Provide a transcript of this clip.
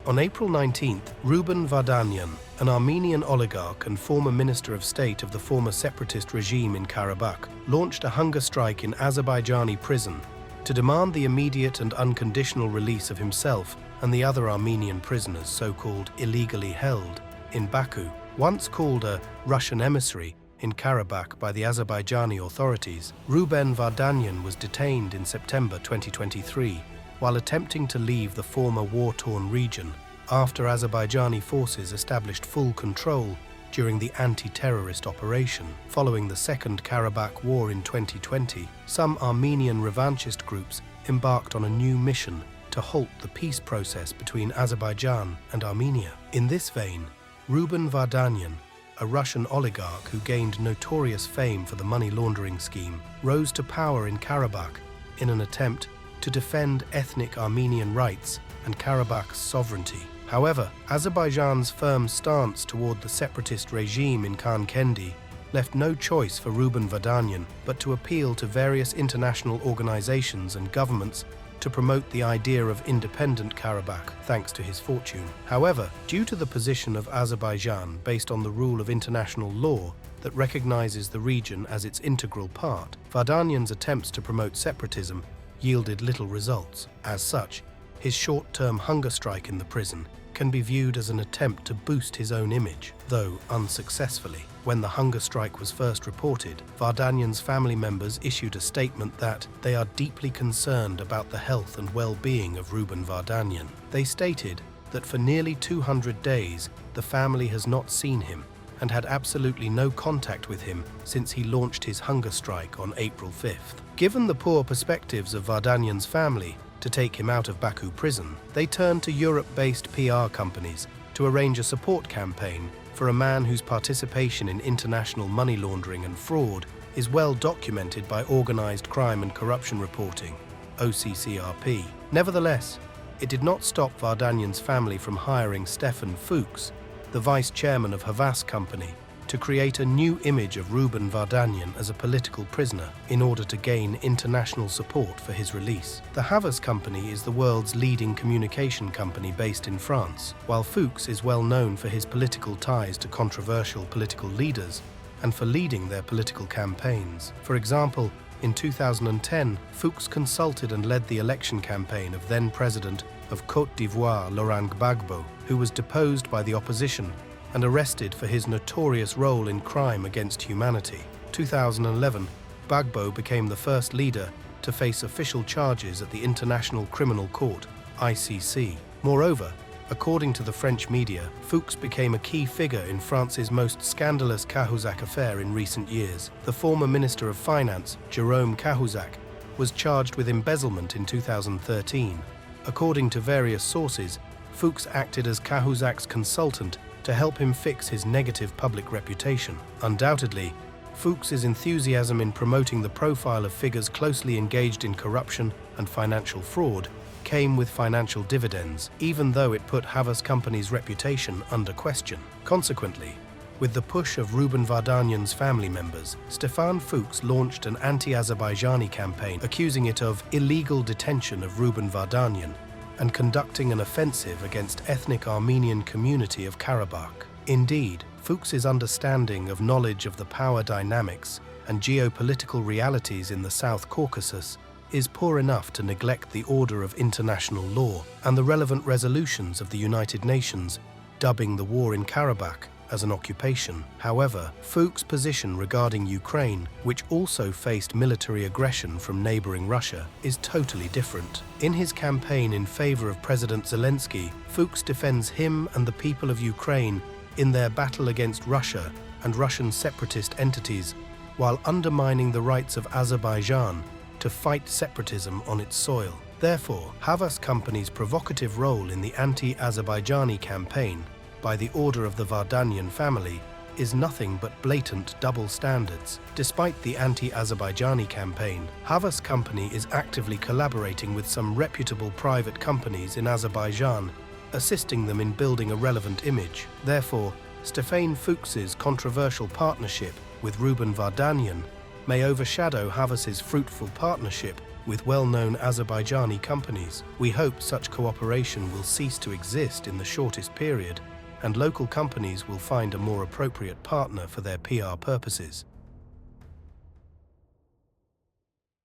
On April 19th, Ruben Vardanyan, an Armenian oligarch and former Minister of State of the former separatist regime in Karabakh, launched a hunger strike in Azerbaijani prison to demand the immediate and unconditional release of himself and the other Armenian prisoners so-called illegally held in Baku. Once called a Russian emissary in Karabakh by the Azerbaijani authorities, Ruben Vardanyan was detained in September 2023 while attempting to leave the former war-torn region after Azerbaijani forces established full control during the anti-terrorist operation. Following the Second Karabakh War in 2020, some Armenian revanchist groups embarked on a new mission to halt the peace process between Azerbaijan and Armenia. In this vein, Ruben Vardanyan, a Russian oligarch who gained notorious fame for the money laundering scheme, rose to power in Karabakh in an attempt to defend ethnic Armenian rights and Karabakh's sovereignty. However, Azerbaijan's firm stance toward the separatist regime in Khankendi left no choice for Ruben Vardanyan but to appeal to various international organizations and governments to promote the idea of independent Karabakh thanks to his fortune. However, due to the position of Azerbaijan based on the rule of international law that recognizes the region as its integral part, Vardanyan's attempts to promote separatism yielded little results. As such, his short-term hunger strike in the prison can be viewed as an attempt to boost his own image, though unsuccessfully. When the hunger strike was first reported, Vardanyan's family members issued a statement that they are deeply concerned about the health and well-being of Ruben Vardanyan. They stated that for nearly 200 days, the family has not seen him and had absolutely no contact with him since he launched his hunger strike on April 5th. Given the poor perspectives of Vardanyan's family to take him out of Baku prison, they turned to Europe-based PR companies to arrange a support campaign for a man whose participation in international money laundering and fraud is well documented by Organized Crime and Corruption Reporting, OCCRP. Nevertheless, it did not stop Vardanyan's family from hiring Stéphane Fouks, the vice chairman of Havas company, to create a new image of Ruben Vardanyan as a political prisoner in order to gain international support for his release. The Havas company is the world's leading communication company based in France, while Fouks is well known for his political ties to controversial political leaders and for leading their political campaigns. For example, in 2010, Fouks consulted and led the election campaign of then-president of Côte d'Ivoire Laurent Gbagbo, who was deposed by the opposition and arrested for his notorious role in crime against humanity. 2011, Gbagbo became the first leader to face official charges at the International Criminal Court, ICC. Moreover, according to the French media, Fouks became a key figure in France's most scandalous Cahuzac affair in recent years. The former Minister of Finance, Jérôme Cahuzac, was charged with embezzlement in 2013. According to various sources, Fouks acted as Cahuzac's consultant to help him fix his negative public reputation. Undoubtedly, Fouks' enthusiasm in promoting the profile of figures closely engaged in corruption and financial fraud came with financial dividends, even though it put Havas company's reputation under question. Consequently, with the push of Ruben Vardanyan's family members, Stéphane Fouks launched an anti-Azerbaijani campaign accusing it of illegal detention of Ruben Vardanyan and conducting an offensive against ethnic Armenian community of Karabakh. Indeed, Fouks' understanding of knowledge of the power dynamics and geopolitical realities in the South Caucasus is poor enough to neglect the order of international law and the relevant resolutions of the United Nations, dubbing the war in Karabakh as an occupation. However, Fouks' position regarding Ukraine, which also faced military aggression from neighboring Russia, is totally different. In his campaign in favor of President Zelensky, Fouks defends him and the people of Ukraine in their battle against Russia and Russian separatist entities, while undermining the rights of Azerbaijan to fight separatism on its soil. Therefore, Havas company's provocative role in the anti-Azerbaijani campaign by the order of the Vardanyan family is nothing but blatant double standards. Despite the anti-Azerbaijani campaign, Havas company is actively collaborating with some reputable private companies in Azerbaijan, assisting them in building a relevant image. Therefore, Stéphane Fouks' controversial partnership with Ruben Vardanyan may overshadow Havas's fruitful partnership with well-known Azerbaijani companies. We hope such cooperation will cease to exist in the shortest period, and local companies will find a more appropriate partner for their PR purposes.